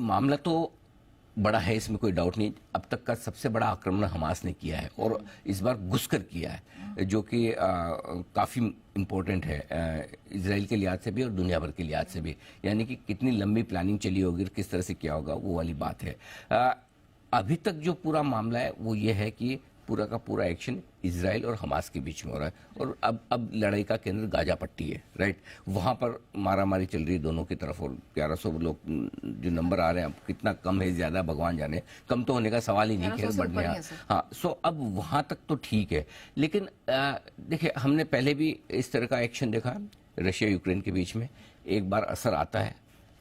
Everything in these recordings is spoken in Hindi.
मामला तो बड़ा है, इसमें कोई डाउट नहीं। अब तक का सबसे बड़ा आक्रमण हमास ने किया है और इस बार घुसकर किया है, जो कि काफ़ी इम्पोर्टेंट है इजराइल के लिहाज से भी और दुनिया भर के लिहाज से भी। यानी कि कितनी लंबी प्लानिंग चली होगी और किस तरह से किया होगा, वो वाली बात है। अभी तक जो पूरा मामला है वो ये है कि पूरा का पूरा एक्शन इजराइल और हमास के बीच में हो रहा है और अब लड़ाई का केंद्र गाजा पट्टी है, राइट। वहाँ पर मारामारी चल रही है दोनों की तरफ और 1100 लोग जो नंबर आ रहे हैं, अब कितना कम है ज़्यादा भगवान जाने, कम तो होने का सवाल ही नहीं, खैर बढ़ने। हाँ, सो अब वहाँ तक तो ठीक है, लेकिन देखिए हमने पहले भी इस तरह का एक्शन देखा रशिया यूक्रेन के बीच में। एक बार असर आता है,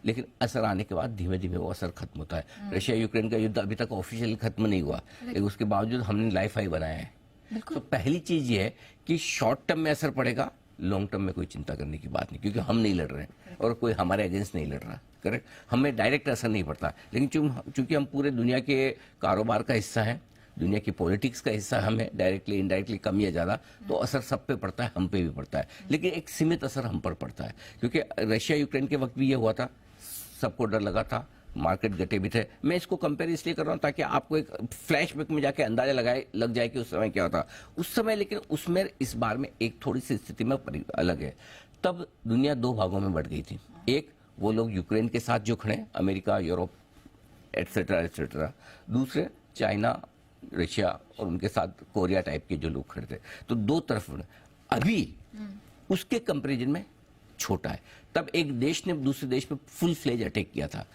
लेकिन असर आने के बाद धीमे धीमे वो असर खत्म होता है। रशिया यूक्रेन का युद्ध अभी तक ऑफिशियली खत्म नहीं हुआ, लेकिन उसके बावजूद हमने लाइफ हाई बनाया है। तो पहली चीज ये है कि शॉर्ट टर्म में असर पड़ेगा, लॉन्ग टर्म में कोई चिंता करने की बात नहीं, क्योंकि हम नहीं लड़ रहे हैं और कोई हमारे अगेंस्ट नहीं लड़ रहा, करेक्ट। हमें डायरेक्ट असर नहीं पड़ता, लेकिन चूंकि हम पूरे दुनिया के कारोबार का हिस्सा है, दुनिया की पॉलिटिक्स का हिस्सा हमें डायरेक्टली इनडायरेक्टली कम या ज़्यादा तो असर सब पे पड़ता है, हम पे भी पड़ता है, लेकिन एक सीमित असर हम पर पड़ता है। क्योंकि रशिया यूक्रेन के वक्त भी ये हुआ था, सबको डर लगा था, मार्केट घटे भी थे। मैं इसको कंपेयर इसलिए कर रहा हूँ ताकि आपको एक फ्लैशबैक में जाके अंदाजा लग जाए कि उस समय क्या होता उस समय। लेकिन उसमें इस बार में एक थोड़ी सी स्थिति में अलग है। तब दुनिया दो भागों में बढ़ गई थी। एक वो लोग यूक्रेन के साथ जो खड़े, अमेरिका, यूरोप एटसेट्रा एटसेट्रा। दूसरे चाइना, रशिया और उनके साथ कोरिया टाइप के जो लोग खड़े थे। तो दो तरफ अभी उसके कंपेरिजन में छोटा है। तब एक देश ने दूसरे देश पे फुल फ्लेज अटैक किया था।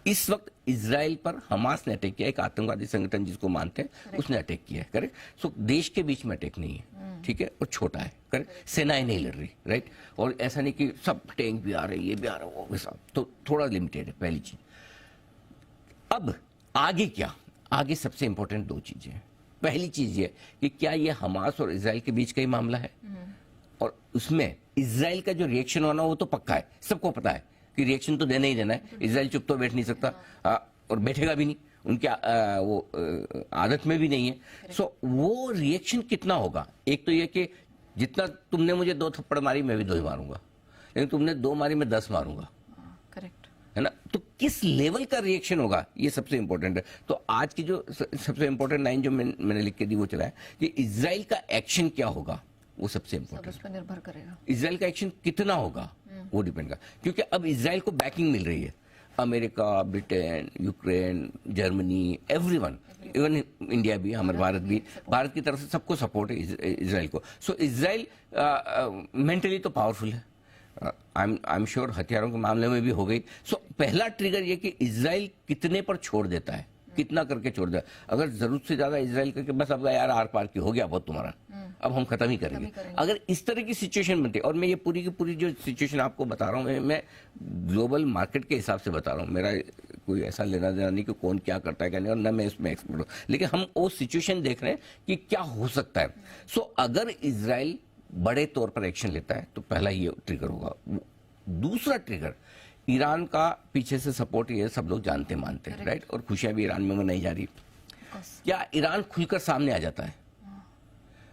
इस वक्त इजराइल पर हमास ने अटैक किया, एक आतंकवादी संगठन जिसको मानते हैं उसने अटैक किया है, करेक्ट। सो देश के बीच में अटैक नहीं है, ठीक है, और छोटा है, करेक्ट। सेनाएं नहीं लड़ रही, राइट। और ऐसा नहीं कि सब टैंक भी आ रहे, ये भी आ रहा, वो भी सब, तो थोड़ा लिमिटेड है, पहली चीज। अब आगे क्या, आगे सबसे इंपॉर्टेंट दो चीजें हैं। पहली चीज ये कि क्या ये हमास और इजराइल के बीच का ही मामला है, और उसमें इजराइल का जो रिएक्शन होना वो तो पक्का है, सबको पता है कि रिएक्शन तो देना ही देना है। इजराइल चुप तो बैठ नहीं सकता और बैठेगा भी नहीं, उनके वो आदत में भी नहीं है। सो वो रिएक्शन कितना होगा, एक तो ये कि जितना तुमने मुझे 2 थप्पड़ मारी मैं भी 2 ही मारूंगा, लेकिन तुमने 2 मारी मैं 10 मारूंगा, करेक्ट है ना। तो किस लेवल का रिएक्शन होगा ये सबसे इंपॉर्टेंट है। तो आज की जो सबसे इंपॉर्टेंट लाइन जो मैंने लिख के दी वो चला है कि इजराइल का एक्शन क्या होगा, वो सबसे इंपॉर्टेंट, उस पर निर्भर करेगा। इजराइल का एक्शन कितना होगा वो डिपेंड कर, क्योंकि अब इजराइल को बैकिंग मिल रही है। America, Britain, Ukraine, Germany, everyone, even India भी, हमारे भारत की तरफ से सबको सपोर्ट है इजराइल को। सो इजराइल मेंटली तो पावरफुल है, आई एम श्योर हथियारों के मामले में भी हो गई। सो पहला ट्रिगर ये कि इजराइल कितने पर छोड़ देता है, कितना करके छोड़ देता है। अगर जरूरत से ज्यादा इजराइल करके बस अब यार आर पार की हो गया बहुत तुम्हारा, अब हम खत्म ही करेंगे, अगर इस तरह की सिचुएशन बनती है। और मैं ये पूरी की पूरी जो सिचुएशन आपको बता रहा हूँ, मैं ग्लोबल मार्केट के हिसाब से बता रहा हूँ, मेरा कोई ऐसा लेना देना नहीं कि कौन क्या करता है क्या नहीं, और न मैं इसमें एक्सपर्ट हूँ, लेकिन हम वो सिचुएशन देख रहे हैं कि क्या हो सकता है। सो अगर इजराइल बड़े तौर पर एक्शन लेता है तो पहला ये ट्रिगर होगा। दूसरा ट्रिगर, ईरान का पीछे से सपोर्ट ये सब लोग जानते मानते हैं, राइट, और खुशियां भी ईरान में मनाई जा रही। क्या ईरान खुलकर सामने आ जाता है?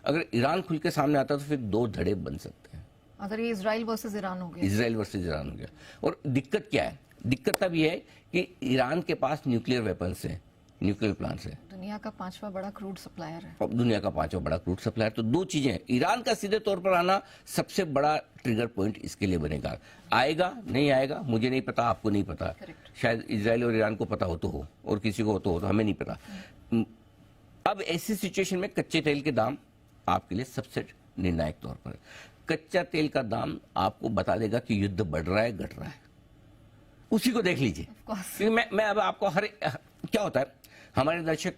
अगर ईरान खुल के सामने आता है तो फिर 2 धड़े बन सकते हैं। अगर ये इजराइल वर्सेस ईरान हो गया, इजराइल वर्सेस ईरान हो गया। और दिक्कत क्या है, दिक्कत तब यह है कि ईरान के पास न्यूक्लियर वेपन्स है, न्यूक्लियर प्लांट्स है, दुनिया का 5वां बड़ा क्रूड सप्लायर है, और दुनिया का 5वां बड़ा क्रूड सप्लायर। तो 2 चीजें हैं, ईरान का सीधे तौर पर आना सबसे बड़ा ट्रिगर पॉइंट इसके लिए बनेगा। आएगा नहीं आएगा मुझे नहीं पता, आपको नहीं पता, शायद इजराइल और ईरान को पता हो तो हो, और किसी को हो तो हमें नहीं पता। अब ऐसी सिचुएशन में कच्चे तेल के दाम आपके लिए सबसे निर्णायक तौर पर, कच्चा तेल का दाम आपको बता देगा कि युद्ध बढ़ रहा है घट रहा है, उसी को देख लीजिए। क्योंकि मैं अब आपको क्या होता है, हमारे दर्शक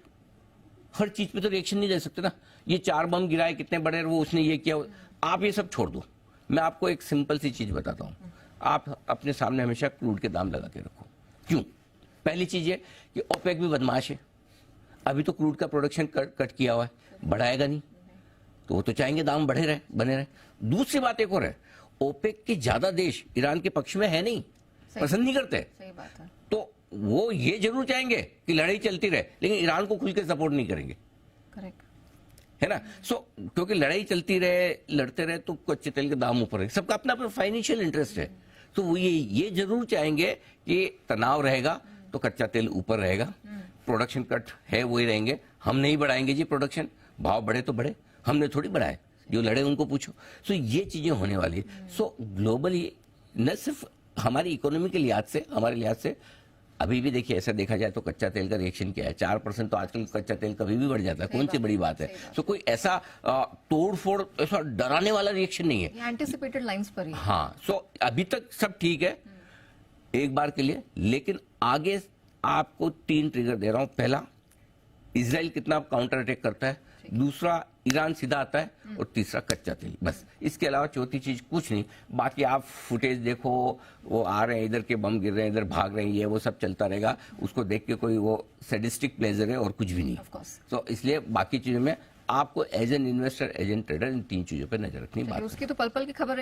हर चीज पे तो रिएक्शन नहीं दे सकते ना, ये 4 बम गिराए कितने बड़े, वो उसने ये किया, आप ये सब छोड़ दो। मैं आपको एक सिंपल सी चीज बताता हूं, आप अपने सामने हमेशा क्रूड के दाम लगा के रखो। क्यों? पहली चीज है कि ओपेक भी बदमाश है, अभी तो क्रूड का प्रोडक्शन कट किया हुआ है, बढ़ाएगा नहीं, तो वो तो चाहेंगे दाम बने रहे। दूसरी बात एक और है, ओपेक के ज्यादा देश ईरान के पक्ष में है नहीं, पसंद नहीं करते, सही बात है। तो वो ये जरूर चाहेंगे कि लड़ाई चलती रहे, लेकिन ईरान को खुल के सपोर्ट नहीं करेंगे, करेक्ट है ना। सो क्योंकि लड़ाई चलती रहे, लड़ते रहे तो कच्चे तेल के दाम ऊपर है, सबका अपना अपना फाइनेंशियल इंटरेस्ट है, तो वो ये जरूर चाहेंगे कि तनाव रहेगा, तो कच्चा तेल ऊपर रहेगा, प्रोडक्शन कट है वही रहेंगे, हम नहीं बढ़ाएंगे जी प्रोडक्शन, भाव बढ़े तो बढ़े, हमने थोड़ी बढ़ाए, जो लड़े उनको पूछो। सो ये चीजें होने वाली है। सो ग्लोबली न सिर्फ हमारी इकोनॉमी के लिहाज से, हमारे लिहाज से अभी भी देखिए, ऐसा देखा जाए तो कच्चा तेल का रिएक्शन क्या है, 4% तो आजकल कच्चा तेल कभी भी बढ़ जाता है, कौन सी बड़ी बात है। सो कोई ऐसा तोड़ फोड़, ऐसा डराने वाला रिएक्शन नहीं है, ये एंटिसिपेटेड लाइंस पर ही है। हाँ। सो अभी तक सब ठीक है एक बार के लिए, लेकिन आगे आपको 3 ट्रिगर दे रहा हूं। पहला, इजराइल कितना काउंटर अटैक करता है, दूसरा ईरान सीधा आता है, और तीसरा कच्चा तेल। बस इसके अलावा चौथी चीज कुछ नहीं। बाकी आप फुटेज देखो, वो आ रहे हैं, इधर के बम गिर रहे हैं, इधर भाग रहे हैं, ये वो सब चलता रहेगा, उसको देख के कोई वो सैडिस्टिक प्लेजर है और कुछ भी नहीं। Of course. तो इसलिए बाकी चीजों में आपको as an investor, as an trader, इन 3 चीजों पर नजर रखनी। बात उसकी तो पल पल की खबर